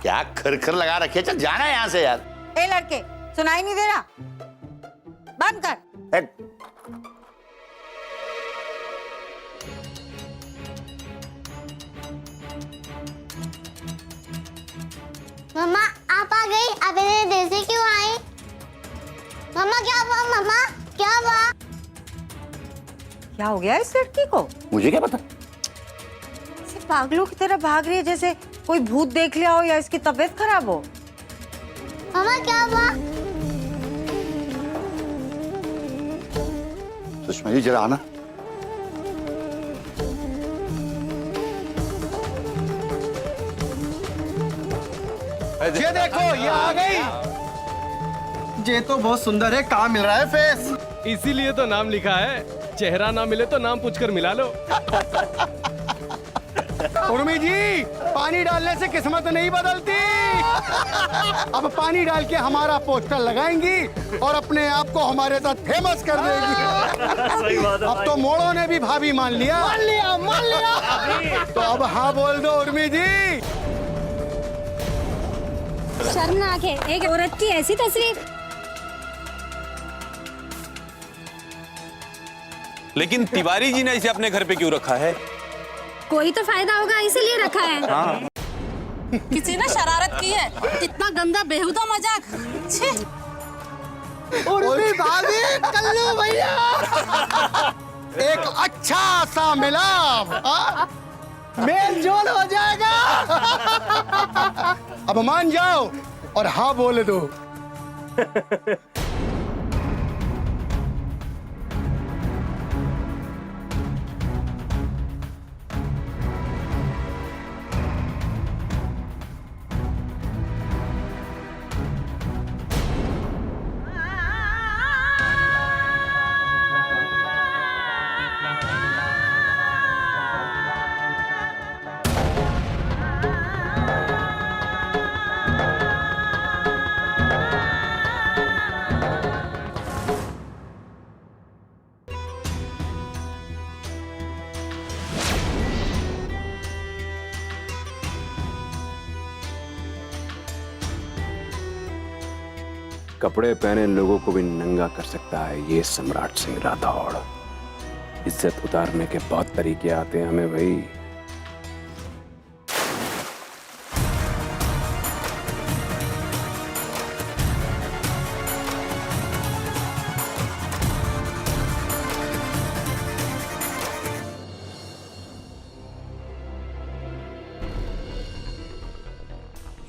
क्या खर लगा रखे, चल जाना है यहाँ से यार। ए लड़के, सुनाई नहीं दे रहा? बंद कर। मम्मा आप आ गई, आप इतने देर से क्यों आई? मम्मा क्या हुआ? मम्मा क्या हुआ? क्या हो गया इस लड़की को? मुझे क्या पता। सिर्फ पागलों की तरह भाग रही है जैसे कोई भूत देख लिया हो या इसकी तबीयत खराब हो। मम्मा क्या हुआ? सुषमा जी जरा आना। ये देखो ये आ गई। ये तो बहुत सुंदर है, कहाँ मिल रहा है फेस? इसीलिए तो नाम लिखा है, चेहरा ना मिले तो नाम पूछकर मिला लो। उर्मी जी, पानी डालने से किस्मत नहीं बदलती। अब पानी डाल के हमारा पोस्टर लगाएंगी और अपने आप को हमारे साथ फेमस कर देगी। सही बात है अब तो मोड़ो ने भी भाभी मान लिया। मान लिया। तो अब हाँ बोल दो उर्मी जी। शर्मनाक है एक औरत की ऐसी तस्वीर। लेकिन तिवारी जी ने इसे अपने घर पे क्यों रखा है? कोई तो फायदा होगा इसीलिए रखा है। हाँ। किसी ने शरारत की है। इतना गंदा बेहुदा मजाक। छी। उर्मी भाभी, कल्लू भैया, एक अच्छा सा मिलाप, मेल जोल हो जाएगा। अब मान जाओ और हाँ बोल दो। कपड़े पहने लोगों को भी नंगा कर सकता है ये सम्राट सिंह राठौड़। इज्जत उतारने के बहुत तरीके आते हैं हमें भाई।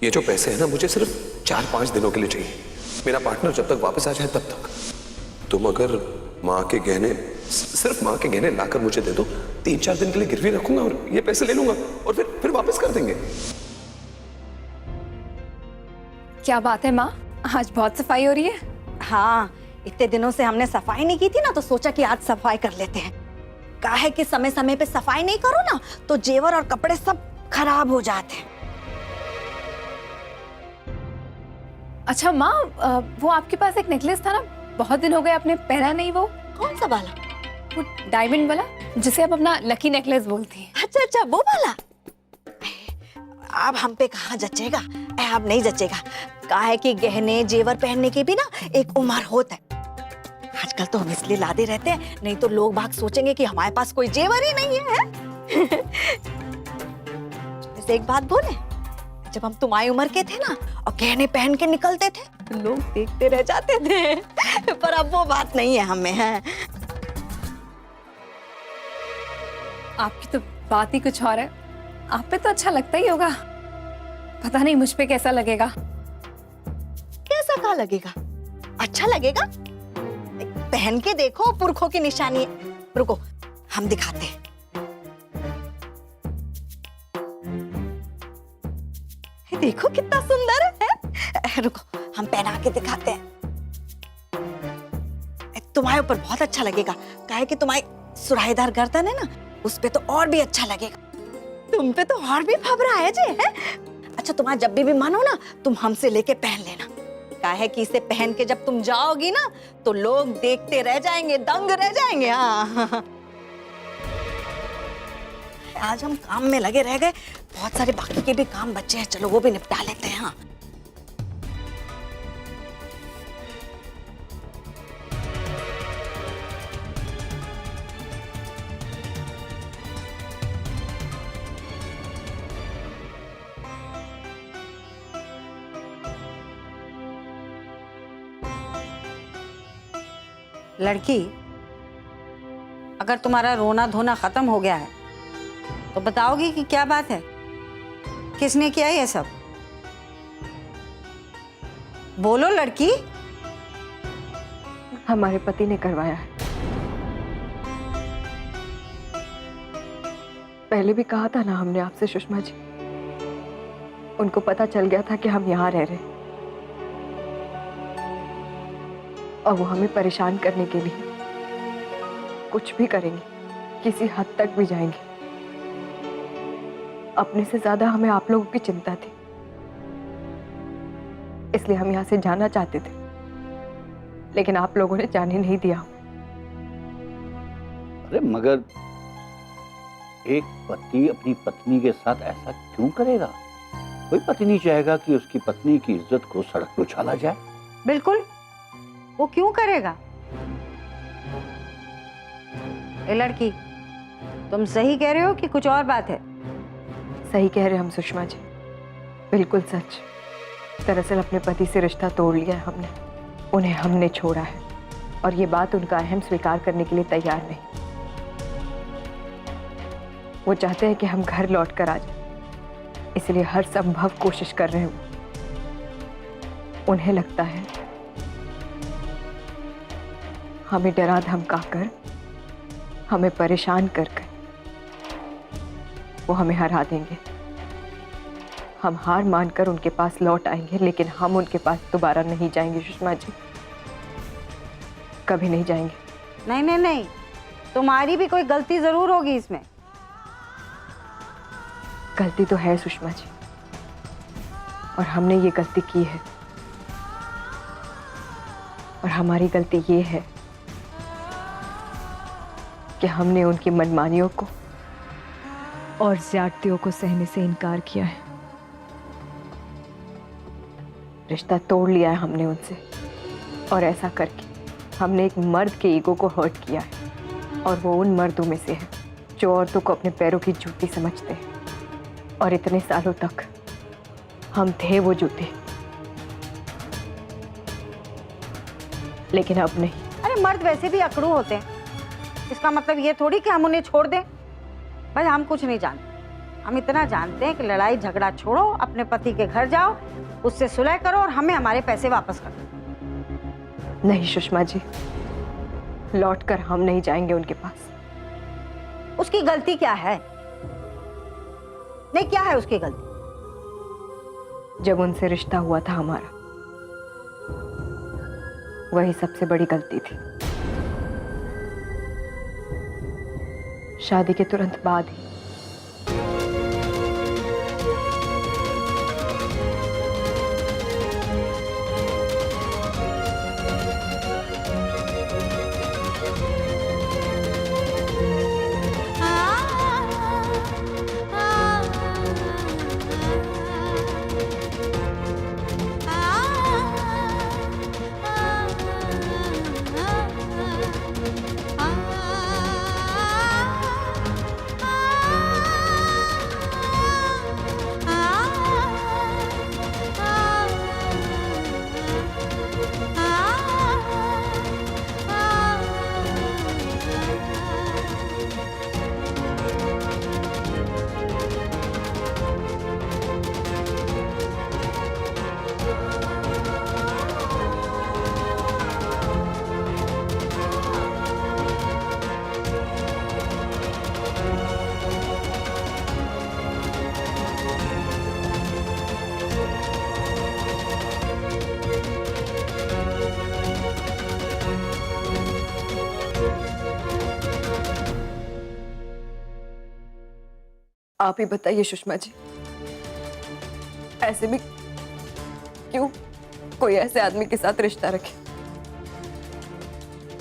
ये जो पैसे हैं ना, मुझे सिर्फ 4-5 दिनों के लिए चाहिए। मेरा पार्टनर जब तक वापस आ जाए तब तक। तुम अगर माँ के गहने, सिर्फ माँ के गहने लाकर मुझे दे दो, 3-4 दिन के लिए गिरवी रखूंगा और ये पैसे ले लूंगा और फिर वापस कर देंगे। क्या बात है माँ, आज बहुत सफाई हो रही है। हाँ, इतने दिनों से हमने सफाई नहीं की थी ना, तो सोचा कि आज सफाई कर लेते हैं। काहे कि समय समय पे सफाई नहीं करो ना तो जेवर और कपड़े सब खराब हो जाते हैं। अच्छा माँ, वो आपके पास एक नेकलेस था ना, बहुत दिन हो गए आपने पहना नहीं। वो कौन सा वाला? वो डायमंड वाला जिसे आप अपना लकी नेकलेस बोलती हैं। अच्छा अच्छा, वो वाला। अब हम पे कहाँ जचेगा, अब नहीं जचेगा। काहे कि गहने जेवर पहनने की भी ना एक उम्र होता है। आजकल तो हम इसलिए लादे रहते हैं, नहीं तो लोग बाग सोचेंगे कि हमारे पास कोई जेवर ही नहीं है। वैसे एक बात बोले, जब हम तुम्हारी उम्र के थे ना और गहने पहन के निकलते थे तो लोग देखते रह जाते थे, पर अब वो बात नहीं है हमें है। आपकी तो बात ही कुछ और है। आप पे तो अच्छा लगता ही होगा, पता नहीं मुझ पे कैसा लगेगा। कैसा कहाँ लगेगा? अच्छा लगेगा। पहन के देखो, पुरखों की निशानी है। रुको हम दिखाते हैं। देखो कितना सुंदर है। रुको हम पहना के दिखाते हैं। तुम्हारे ऊपर बहुत अच्छा लगेगा, काहे कि तुम्हारी सुराहीदार गर्दन है ना, उस पे तो और भी अच्छा लगेगा। तुम पे तो और भी फबरा है जे है। अच्छा तुम्हारा जब भी मन हो ना, तुम हमसे लेके पहन लेना। काहे कि इसे पहन के जब तुम जाओगी ना तो लोग देखते रह जाएंगे, दंग रह जाएंगे। हाँ आज हम काम में लगे रह गए, बहुत सारे बाकी के भी काम बचे हैं, चलो वो भी निपटा लेते हैं। हाँ लड़की, अगर तुम्हारा रोना धोना खत्म हो गया है तो बताओगी कि क्या बात है, किसने किया ये सब? बोलो लड़की। हमारे पति ने करवाया है। पहले भी कहा था ना हमने आपसे सुषमा जी, उनको पता चल गया था कि हम यहाँ रह रहे और वो हमें परेशान करने के लिए कुछ भी करेंगे, किसी हद तक भी जाएंगे। अपने से ज्यादा हमें आप लोगों की चिंता थी, इसलिए हम यहाँ से जाना चाहते थे, लेकिन आप लोगों ने जाने नहीं दिया। अरे मगर एक पति अपनी पत्नी के साथ ऐसा क्यों करेगा? कोई पति नहीं चाहेगा कि उसकी पत्नी की इज्जत को सड़क पर उछाला जाए। बिल्कुल, वो क्यों करेगा? ए लड़की, तुम सही कह रहे हो कि कुछ और बात है? सही कह रहे हम सुषमा जी, बिल्कुल सच। दरअसल अपने पति से रिश्ता तोड़ लिया है हमने, उन्हें हमने छोड़ा है और ये बात उनका अहम स्वीकार करने के लिए तैयार नहीं। वो चाहते हैं कि हम घर लौट कर आ जाएं, इसलिए हर संभव कोशिश कर रहे हैं। उन्हें लगता है हमें डरा धमका कर, हमें परेशान कर कर वो हमें हरा देंगे। हम हार मानकर उनके पास लौट आएंगे, लेकिन हम उनके पास दोबारा नहीं जाएंगे सुषमा जी, कभी नहीं जाएंगे। नहीं नहीं नहीं, तुम्हारी भी कोई गलती जरूर होगी इसमें। गलती तो है सुषमा जी, और हमने ये गलती की है। और हमारी गलती ये है कि हमने उनकी मनमानियों को और ज्यादतियों को सहने से इनकार किया है। रिश्ता तोड़ लिया है हमने उनसे, और ऐसा करके हमने एक मर्द के ईगो को हर्ट किया है, और वो उन मर्दों में से है जो औरतों को अपने पैरों की जूती समझते हैं। और इतने सालों तक हम थे वो जूते, लेकिन अब नहीं। अरे मर्द वैसे भी अकड़ू होते हैं, इसका मतलब ये थोड़ी कि हम उन्हें छोड़ दें। भाई हम कुछ नहीं जानते, हम इतना जानते हैं कि लड़ाई झगड़ा छोड़ो, अपने पति के घर जाओ, उससे सुलह करो और हमें हमारे पैसे वापस कर दो। नहीं सुषमा जी, लौटकर हम नहीं जाएंगे उनके पास। उसकी गलती क्या है? नहीं, क्या है उसकी गलती? जब उनसे रिश्ता हुआ था हमारा, वही सबसे बड़ी गलती थी। शादी के तुरंत बाद ही आप ही बताइए सुषमा जी, ऐसे भी क्यों कोई ऐसे आदमी के साथ रिश्ता रखे?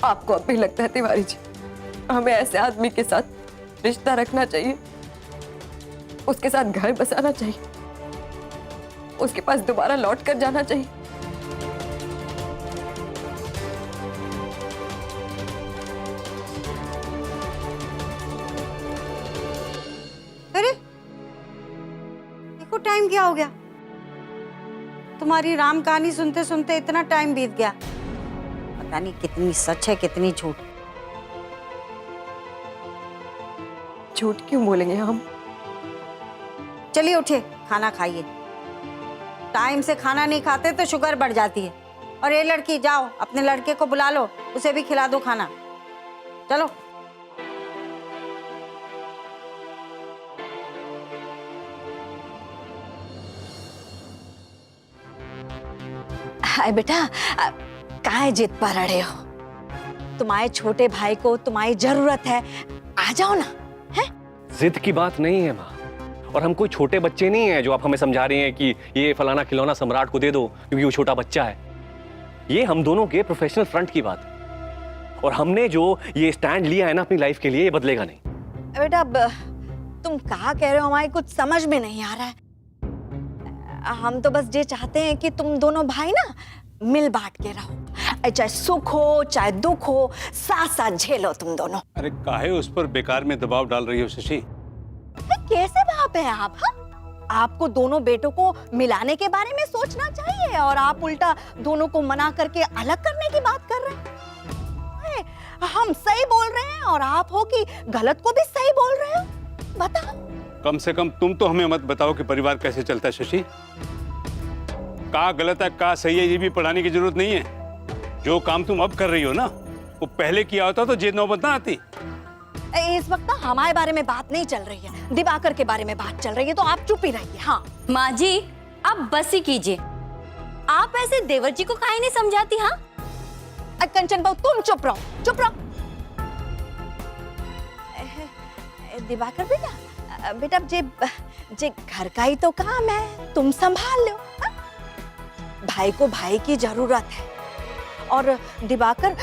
आपको अब भी लगता है तिवारी जी हमें ऐसे आदमी के साथ रिश्ता रखना चाहिए? उसके साथ घर बसाना चाहिए, उसके पास दोबारा लौट कर जाना चाहिए। अरे देखो टाइम क्या हो गया, तुम्हारी राम कहानी सुनते सुनते इतना टाइम बीत गया, पता नहीं कितनी सच है कितनी झूठ। झूठ क्यों बोलेंगे हम? चलिए उठे, खाना खाइए। टाइम से खाना नहीं खाते तो शुगर बढ़ जाती है। और ये लड़की, जाओ अपने लड़के को बुला लो, उसे भी खिला दो खाना। चलो। हाय बेटा, काहे जिद पर अड़े हो? तुम्हारे छोटे भाई को तुम्हारी जरूरत है, आ जाओ ना। है जिद की बात नहीं है माँ, और हम कोई छोटे बच्चे नहीं हैं जो आप हमें समझा रही हैं कि ये फलाना खिलौना सम्राट को दे दो क्योंकि वो छोटा बच्चा है। ये हम दोनों के प्रोफेशनल फ्रंट की बात है, और हमने जो ये स्टैंड लिया है ना अपनी लाइफ के लिए, ये बदलेगा नहीं। बेटा अब तुम कहा कह रहे हो, हमारी कुछ समझ में नहीं आ रहा है। हम तो बस ये चाहते हैं कि तुम दोनों भाई ना मिल बांट के रहो, चाहे सुख हो चाहे दुख हो, साथ साथ झेलो तुम दोनों। अरे काहे उस पर बेकार में दबाव डाल रही हो शशि? कैसे बाप है आप? हाँ? आपको दोनों बेटों को मिलाने के बारे में सोचना चाहिए और आप उल्टा दोनों को मना करके अलग करने की बात कर रहे हैं। हम सही बोल रहे हैं और आप हो कि गलत को भी सही बोल रहे हो? बताओ। कम से कम तुम तो हमें मत बताओ कि परिवार कैसे चलता है शशि। का गलत है का सही है ये भी पढ़ाने की जरूरत नहीं है। जो काम तुम अब कर रही हो ना, वो पहले किया होता तो ये नौबत ना आती। इस वक्त ना हमारे बारे में बात नहीं चल रही है, दिवाकर के बारे में बात चल रही है, तो आप चुप ही रहिए। हाँ माँ जी, आप बस ही कीजिए। आप ऐसे देवर जी को काहे नहीं समझाती? हाँ कंचन बहू तुम चुप रहो, चुप रहो। दिवाकर बेटा, बेटा जे घर का ही तो काम है, तुम संभाल लो। हा? भाई को भाई की जरूरत है, और दिवाकर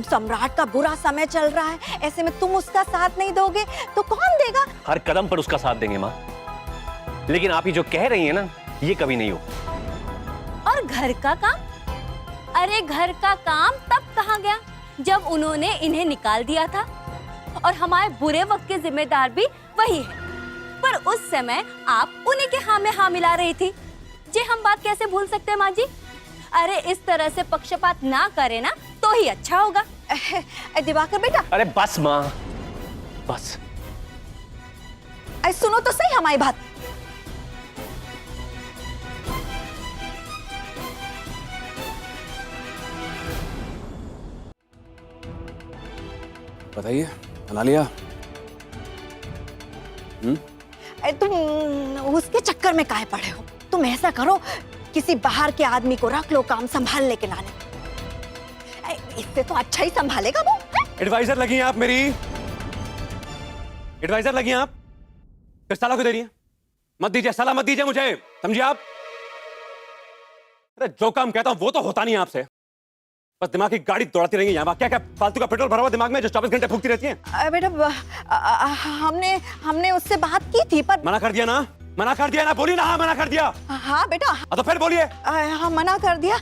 सम्राट का बुरा समय चल रहा है, ऐसे में तुम उसका साथ नहीं दोगे तो कौन देगा? हर कदम पर उसका साथ देंगे माँ, लेकिन आप ये जो कह रही हैं ना, ये कभी नहीं हो। और घर का काम? अरे घर का काम तब कहाँ गया जब उन्होंने इन्हें निकाल दिया था, और हमारे बुरे वक्त के जिम्मेदार भी वही है। पर उस समय आप उन्हीं के हाँ में हाँ मिला रही थी। जी हम बात कैसे भूल सकते हैं माँ जी? अरे इस तरह से पक्षपात ना करे ना तो ही अच्छा होगा। दिवाकर बेटा, अरे बस माँ, बस। सुनो तो सही हमारी बात। बताइए, बना लिया? तुम उसके चक्कर में काहे पड़े हो? तुम ऐसा करो, किसी बाहर के आदमी को रख लो काम संभालने के लाने। इससे तो अच्छा ही संभालेगा वो। एडवाइजर लगी हैं आप मेरी, एडवाइजर लगी हैं आप। फिर साला को दे रही है? मत दीजिए, साला मत दीजिए मुझे, समझिए आप। अरे जो काम कहता हूं वो तो होता नहीं आपसे, बस दिमाग की गाड़ी दौड़ाती रहेंगी यहाँ। क्या क्या फालतू का पेट्रोल भरा हुआ दिमाग में जो 24 घंटे फूकती रहती हैं। बेटा हमने उससे बात की थी, पर मना कर दिया ना, मना कर दिया ना, बोली ना। हाँ मना कर दिया। हाँ बेटा। तो फिर बोलिए। हाँ मना कर दिया,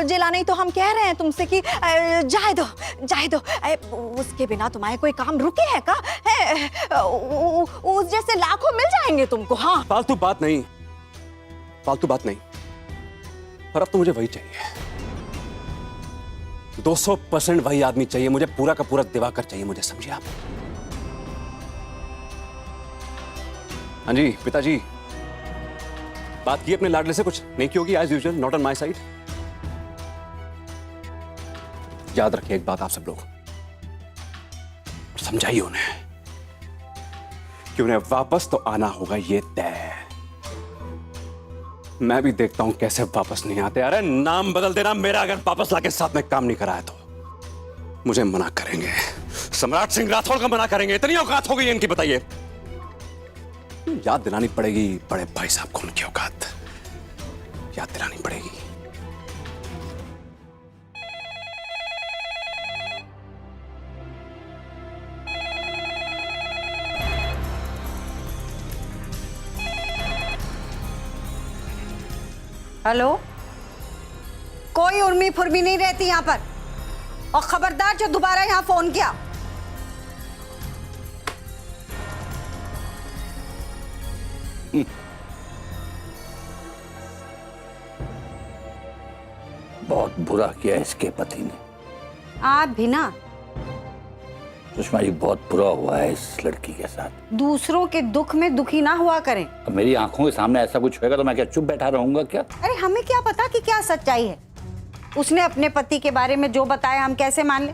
जिला नहीं तो हम कह रहे हैं तुमसे कि जाए दो, जाए दो। उसके बिना तुम्हारे कोई काम रुके है का? उस जैसे लाखों मिल जाएंगे तुमको। हाँ फालतू बात नहीं, फालतू बात नहीं, पर अब तो मुझे वही चाहिए, 200% वही आदमी चाहिए मुझे, पूरा का पूरा दिवाकर चाहिए मुझे, समझिए आप। हाँ जी पिताजी, बात की अपने लाडले से? कुछ नहीं की होगी as usual, not on my side. याद रखिए एक बात आप सब लोग, समझाइए उन्हें कि उन्हें वापस तो आना होगा, ये तय। मैं भी देखता हूं कैसे वापस नहीं आते। अरे नाम बदल देना मेरा, अगर वापस लाके साथ में काम नहीं कराया तो मुझे मना करेंगे, सम्राट सिंह राठौड़ का मना करेंगे। इतनी औकात हो गई इनकी, बताइए। याद दिलानी पड़ेगी बड़े भाई साहब को उनकी औकात, याद दिलानी पड़ेगी। हेलो, कोई उर्मी फुर्मी नहीं रहती यहाँ पर, और खबरदार जो दोबारा यहाँ फोन किया। बहुत बुरा किया इसके पति ने। आप भी ना, सुषमा जी, बहुत बुरा हुआ है इस लड़की के साथ। दूसरों के दुख में दुखी ना हुआ करें। अब मेरी आंखों के सामने ऐसा कुछ होगा तो मैं क्या चुप बैठा रहूंगा क्या? अरे हमें क्या पता कि क्या सच्चाई है। उसने अपने पति के बारे में जो बताया हम कैसे मान ले?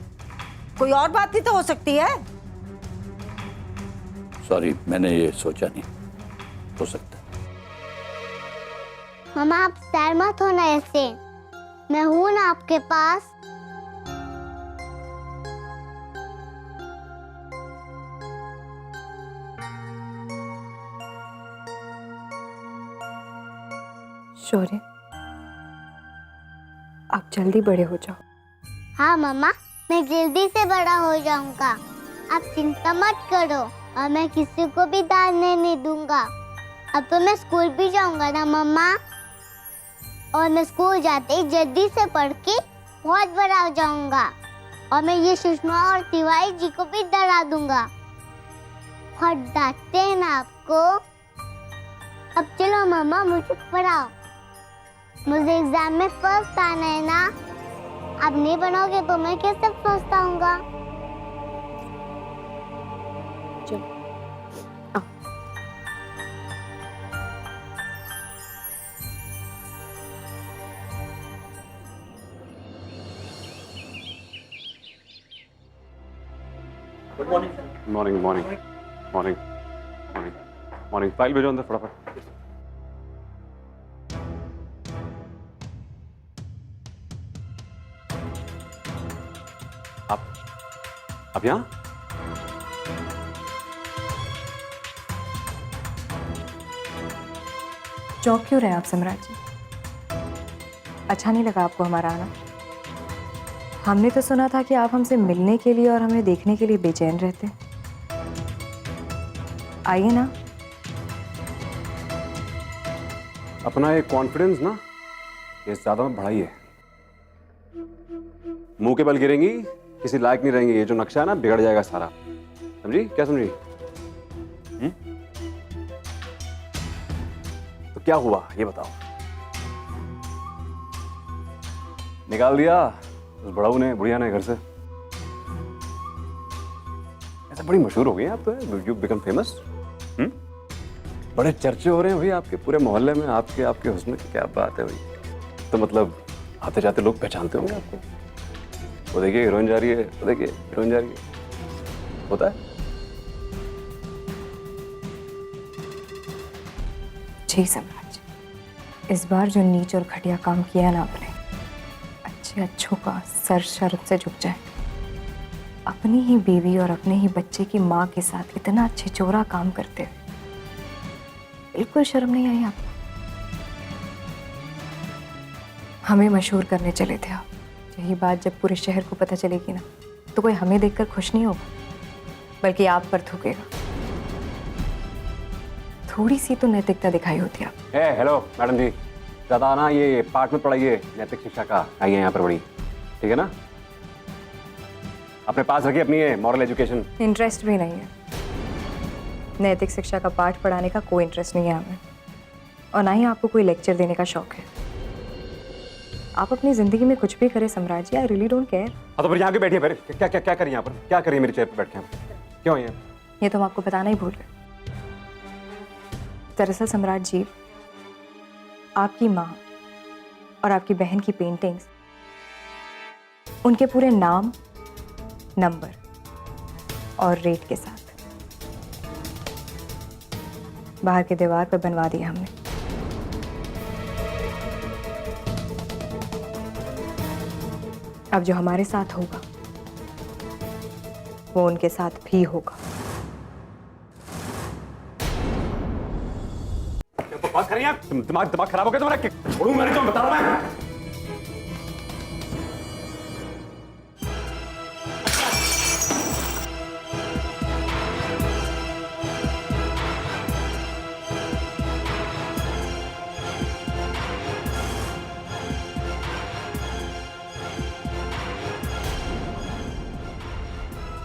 कोई और बात भी तो हो सकती है। सॉरी, मैंने ये सोचा नहीं। हो सकता है। मम्मा आप सैर मत होना ऐसे, मैं हूं ना आपके पास। शौर्य, आप जल्दी बड़े हो जाओ। हाँ मम्मा, मैं जल्दी से बड़ा हो जाऊंगा, आप चिंता मत करो, और मैं किसी को भी डालने नहीं दूंगा। अब तो मैं स्कूल भी जाऊंगा ना मम्मा, और मैं स्कूल जाते ही जल्दी से पढ़ के बहुत बड़ा हो जाऊंगा, और मैं ये सुषमा और तिवारी जी को भी डरा दूंगा। बहुत डांटते हैं ना आपको। अब चलो मम्मा, मुझे पढ़ाओ, मुझे एग्जाम में फर्स्ट आना है ना। आप नहीं बनाओगे तो मैं कैसे फर्स्ट आऊंगा? चलो आओ। Good morning. Morning morning morning morning morning. File भेजो अंदर फटाफट। आप यहाँ? चौंक क्यों रहे आप सम्राट जी? अच्छा नहीं लगा आपको हमारा आना? हमने तो सुना था कि आप हमसे मिलने के लिए और हमें देखने के लिए बेचैन रहते। आइए ना। अपना ये कॉन्फिडेंस ना, ये ज्यादा मत बढ़ाइए। मुंह के बल गिरेंगी, किसी लायक नहीं रहेंगे। ये जो नक्शा है ना, बिगड़ जाएगा सारा। समझी? क्या समझी? तो क्या हुआ ये बताओ। निकाल दिया उस बड़ाऊ ने, बुढ़िया ने घर से। ऐसा बड़ी मशहूर हो गई आप तो, यू बिकम फेमस। बड़े चर्चे हो रहे हैं भाई आपके पूरे मोहल्ले में, आपके हुस्न की। क्या बात है भाई। तो मतलब आते जाते लोग पहचानते होंगे आपको। वो देखिए हीरोइन जा रही है, वो देखिए हीरोइन जा रही है। होता है। जी सम्राट जी, इस बार जो नीच और घटिया काम किया ना आपने, अच्छे अच्छों का सर शर्म से झुक जाए। अपनी ही बीवी और अपने ही बच्चे की माँ के साथ इतना अच्छे चोरा काम करते हुए बिल्कुल शर्म नहीं आई आपको? हमें मशहूर करने चले थे आप। यही बात जब पूरे शहर को पता चलेगी ना, तो कोई हमें देखकर खुश नहीं होगा, बल्कि आप पर थूकेगा। थोड़ी सी तो नैतिकता दिखाई होती आप। हेलो मैडम जी, ज्यादा ना ये पाठ में पढ़ाइए नैतिक शिक्षा का। आइए यहाँ पर बड़ी, ठीक है ना। अपने पास रखिए अपनी ये मॉरल एजुकेशन। इंटरेस्ट भी नहीं है नैतिक शिक्षा का पाठ पढ़ाने का। कोई इंटरेस्ट नहीं है हमें, और ना ही आपको कोई लेक्चर देने का शौक है। आप अपनी जिंदगी में कुछ भी करें सम्राट जी, आई रियली डोंट केयर। हाँ तो फिर यहाँ के बैठिए, फिर क्या क्या क्या करिए यहाँ पर? क्या करिए मेरी चेयर पर बैठ के? क्यों यहाँ? ये तो हम आपको बताना ही भूल गए। दरअसल सम्राट जी, आपकी माँ और आपकी बहन की पेंटिंग्स, उनके पूरे नाम, नंबर और रेट के साथ बाहर की दीवार पर बनवा दिया हमने। अब जो हमारे साथ होगा वो उनके साथ भी होगा। बात करिए आप। दिमाग खराब हो गया तुम्हारा? छोड़ू मैंने, तो बता रहा हूं मैं।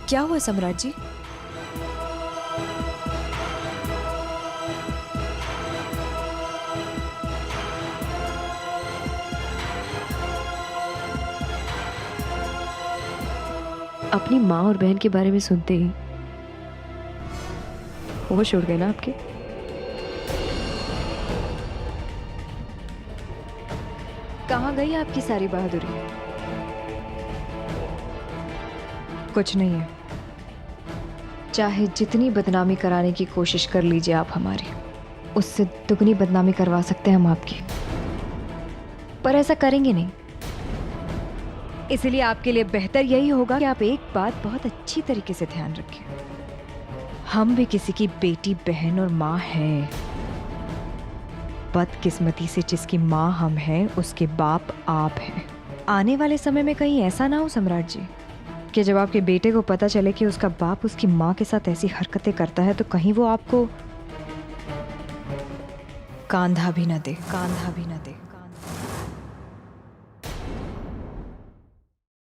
क्या हुआ सम्राट जी? अपनी माँ और बहन के बारे में सुनते ही होश उड़ गए ना आपके? कहाँ गई आपकी सारी बहादुरी? कुछ नहीं है। चाहे जितनी बदनामी कराने की कोशिश कर लीजिए आप हमारी, उससे दुगनी बदनामी करवा सकते हैं हम आपकी, पर ऐसा करेंगे नहीं। इसलिए आपके लिए बेहतर यही होगा कि आप एक बात बहुत अच्छी तरीके से ध्यान रखें। हम भी किसी की बेटी, बहन और माँ हैं। बदकिस्मती से जिसकी माँ हम हैं, उसके बाप आप हैं। आने वाले समय में कहीं ऐसा ना हो सम्राट जी कि जब आपके बेटे को पता चले कि उसका बाप उसकी माँ के साथ ऐसी हरकतें करता है तो कहीं वो आपको कांधा भी न दे।